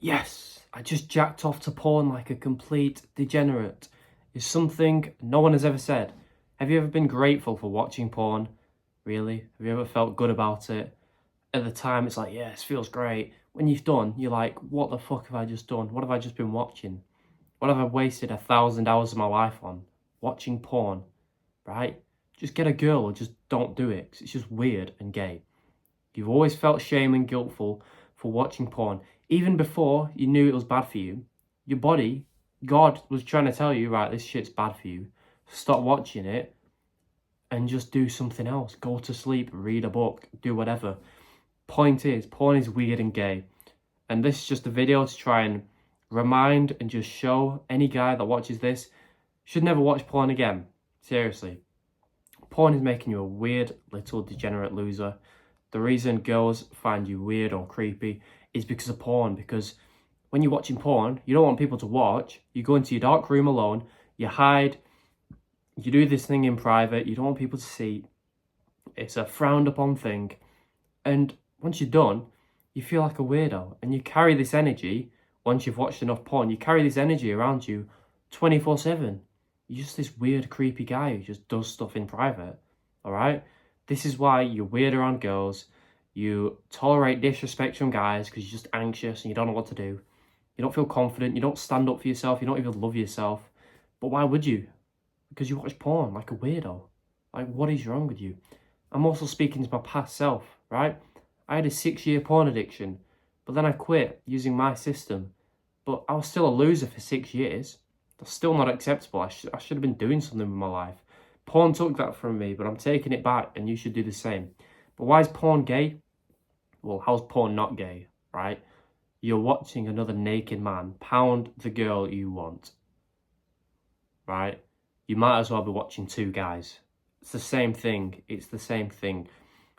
yes, I just jacked off to porn like a complete degenerate is something no one has ever said. Have you ever been grateful for watching porn? Really? Have you ever felt good about it? At the time, it's like, yes, feels great. When you've done, you're like, what the fuck have I just done? What have I just been watching? What have I wasted 1,000 hours of my life on? Watching porn, right? Just get a girl or just don't do it, 'cause it's just weird and gay. You've always felt shame and guiltful for watching porn. Even before you knew it was bad for you, your body, God was trying to tell you, right, this shit's bad for you. Stop watching it and just do something else. Go to sleep, read a book, do whatever. Point is, porn is weird and gay. And this is just a video to try and remind and just show any guy that watches this should never watch porn again. Seriously. Porn is making you a weird little degenerate loser. The reason girls find you weird or creepy is because of porn. Because when you're watching porn, you don't want people to watch. You go into your dark room alone, you hide, you do this thing in private, you don't want people to see. It's a frowned upon thing. And once you're done, you feel like a weirdo. And you carry this energy, once you've watched enough porn, you carry this energy around you 24/7. You're just this weird, creepy guy who just does stuff in private, all right? This is why you're weird around girls. You tolerate disrespect from guys because you're just anxious and you don't know what to do. You don't feel confident. You don't stand up for yourself. You don't even love yourself. But why would you? Because you watch porn like a weirdo. Like, what is wrong with you? I'm also speaking to my past self, right? I had a 6-year porn addiction, but then I quit using my system. But I was still a loser for 6 years. That's still not acceptable. I should have been doing something with my life. Porn took that from me, but I'm taking it back, and you should do the same. But why is porn gay? Well, how's porn not gay, right? You're watching another naked man pound the girl you want, right? You might as well be watching two guys. It's the same thing. It's the same thing.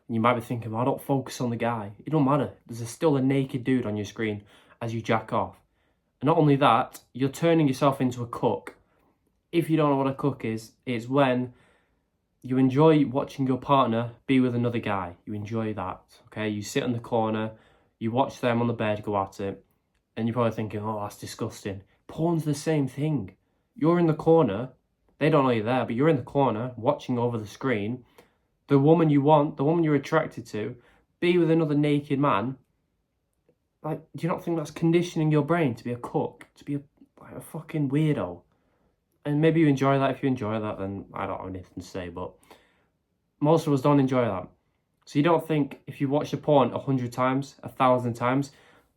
And you might be thinking, well, I don't focus on the guy. It don't matter. There's still a naked dude on your screen as you jack off. And not only that, you're turning yourself into a cook. If you don't know what a cook is, it's when you enjoy watching your partner be with another guy. You enjoy that, okay? You sit in the corner, you watch them on the bed go at it, and you're probably thinking, oh, that's disgusting. Porn's the same thing. You're in the corner, they don't know you're there, but you're in the corner watching over the screen. The woman you want, the woman you're attracted to, be with another naked man. Like, do you not think that's conditioning your brain to be a cook, to be a fucking weirdo? And maybe you enjoy that. If you enjoy that, then I don't have anything to say, but most of us don't enjoy that. So you don't think if you watch the porn 100 times, 1,000 times,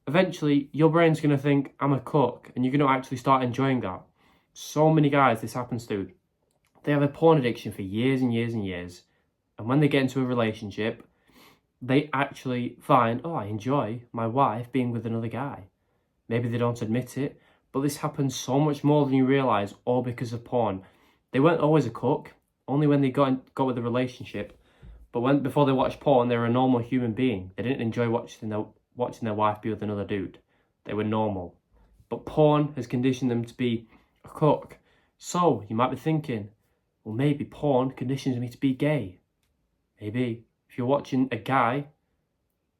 eventually your brain's going to think, I'm a cook, and you're going to actually start enjoying that. So many guys this happens to, they have a porn addiction for years and years and years, and when they get into a relationship, they actually find, oh, I enjoy my wife being with another guy. Maybe they don't admit it, but this happens so much more than you realise, all because of porn. They weren't always a cook, only when they got with a relationship. But before they watched porn, they were a normal human being. They didn't enjoy watching their wife be with another dude. They were normal. But porn has conditioned them to be a cook. So you might be thinking, well, maybe porn conditions me to be gay. Maybe. If you're watching a guy,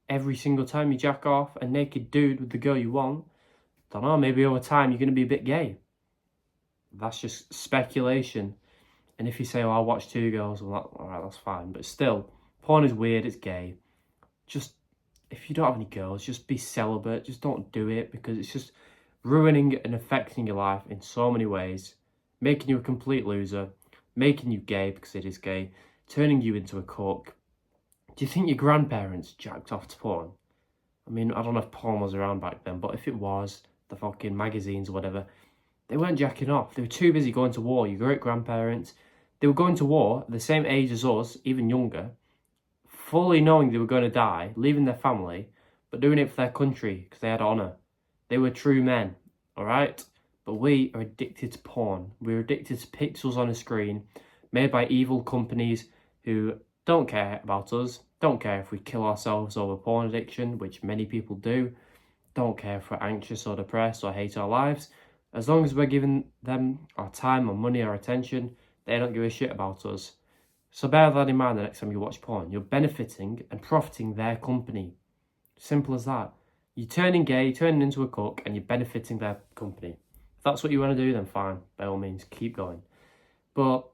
every single time you jack off a naked dude with the girl you want, don't know, maybe over time you're going to be a bit gay. That's just speculation. And if you say, oh, I'll watch two girls, well, alright, that's fine. But still, porn is weird, it's gay. Just, if you don't have any girls, just be celibate. Just don't do it, because it's just ruining and affecting your life in so many ways. Making you a complete loser. Making you gay, because it is gay. Turning you into a cook. Do you think your grandparents jacked off to porn? I mean, I don't know if porn was around back then, but if it was, the fucking magazines or whatever, they weren't jacking off. They were too busy going to war. Your great-grandparents, they were going to war at the same age as us, even younger, fully knowing they were going to die, leaving their family, but doing it for their country because they had honour. They were true men, all right? But we are addicted to porn. We're addicted to pixels on a screen made by evil companies who don't care about us, don't care if we kill ourselves over porn addiction, which many people do, don't care if we're anxious or depressed or hate our lives. As long as we're giving them our time, our money, our attention, they don't give a shit about us. So bear that in mind the next time you watch porn. You're benefiting and profiting their company. Simple as that. You're turning gay, turning into a cook, and you're benefiting their company. If that's what you want to do, then fine, by all means, keep going. But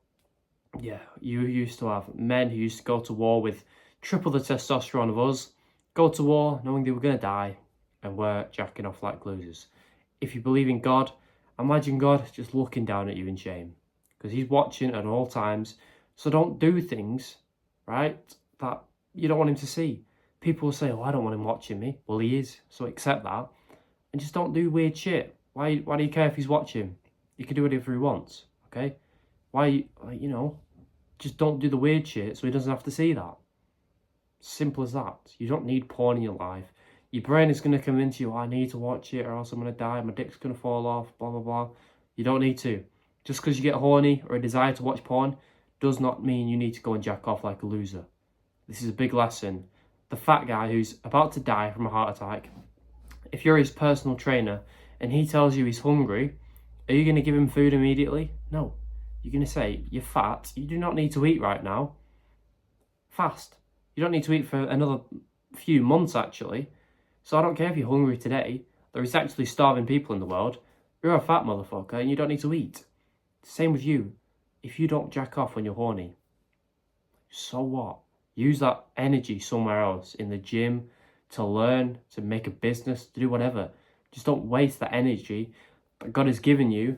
yeah, you used to have men who used to go to war with triple the testosterone of us, go to war knowing they were going to die, and were jacking off like losers. If you believe in God, imagine God just looking down at you in shame, because he's watching at all times. So don't do things, right, that you don't want him to see. People will say, oh, I don't want him watching me. Well, he is, so accept that. And just don't do weird shit. Why do you care if he's watching? You can do whatever he wants, okay? Why, just don't do the weird shit so he doesn't have to see that. Simple as that. You don't need porn in your life. Your brain is going to convince you, I need to watch it or else I'm going to die, my dick's going to fall off, blah, blah, blah. You don't need to. Just because you get horny or a desire to watch porn does not mean you need to go and jack off like a loser. This is a big lesson. The fat guy who's about to die from a heart attack, if you're his personal trainer and he tells you he's hungry, are you going to give him food immediately? No. You're going to say, you're fat, you do not need to eat right now. Fast. You don't need to eat for another few months, actually. So I don't care if you're hungry today. There is actually starving people in the world. You're a fat motherfucker and you don't need to eat. Same with you. If you don't jack off when you're horny, so what? Use that energy somewhere else, in the gym, to learn, to make a business, to do whatever. Just don't waste that energy that God has given you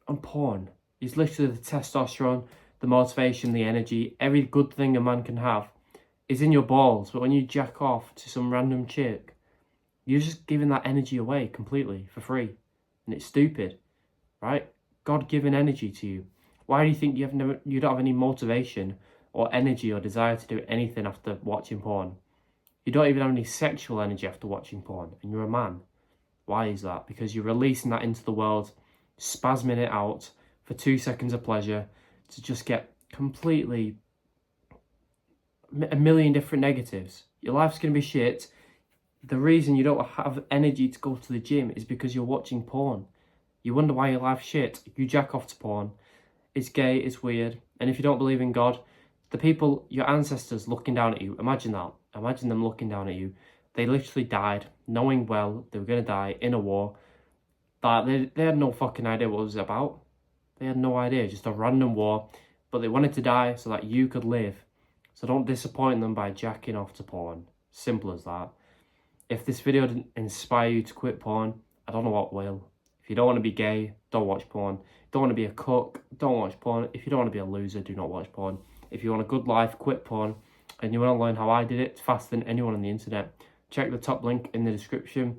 on porn. It's literally the testosterone, the motivation, the energy, every good thing a man can have is in your balls. But when you jack off to some random chick, you're just giving that energy away completely for free. And it's stupid, right? God-given energy to you. Why do you think you don't have any motivation or energy or desire to do anything after watching porn? You don't even have any sexual energy after watching porn, and you're a man. Why is that? Because you're releasing that into the world, spasming it out for 2 seconds of pleasure to just get completely a million different negatives. Your life's going to be shit. The reason you don't have energy to go to the gym is because you're watching porn. You wonder why your life's shit. You jack off to porn. It's gay, it's weird. And if you don't believe in God, the people, your ancestors looking down at you, imagine that. Imagine them looking down at you. They literally died knowing well they were going to die in a war that they had no fucking idea what it was about. They had no idea, just a random war. But they wanted to die so that you could live. So don't disappoint them by jacking off to porn. Simple as that. If this video didn't inspire you to quit porn, I don't know what will. If you don't want to be gay, don't watch porn. Don't want to be a cook, don't watch porn. If you don't want to be a loser, do not watch porn. If you want a good life, quit porn. And you want to learn how I did it faster than anyone on the internet, check the top link in the description.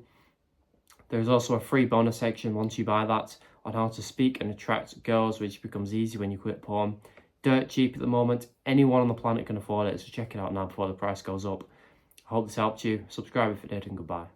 There's also a free bonus section once you buy that on how to speak and attract girls, which becomes easy when you quit porn. Dirt cheap at the moment. Anyone on the planet can afford it, so check it out now before the price goes up. I hope this helped you. Subscribe if it did, and goodbye.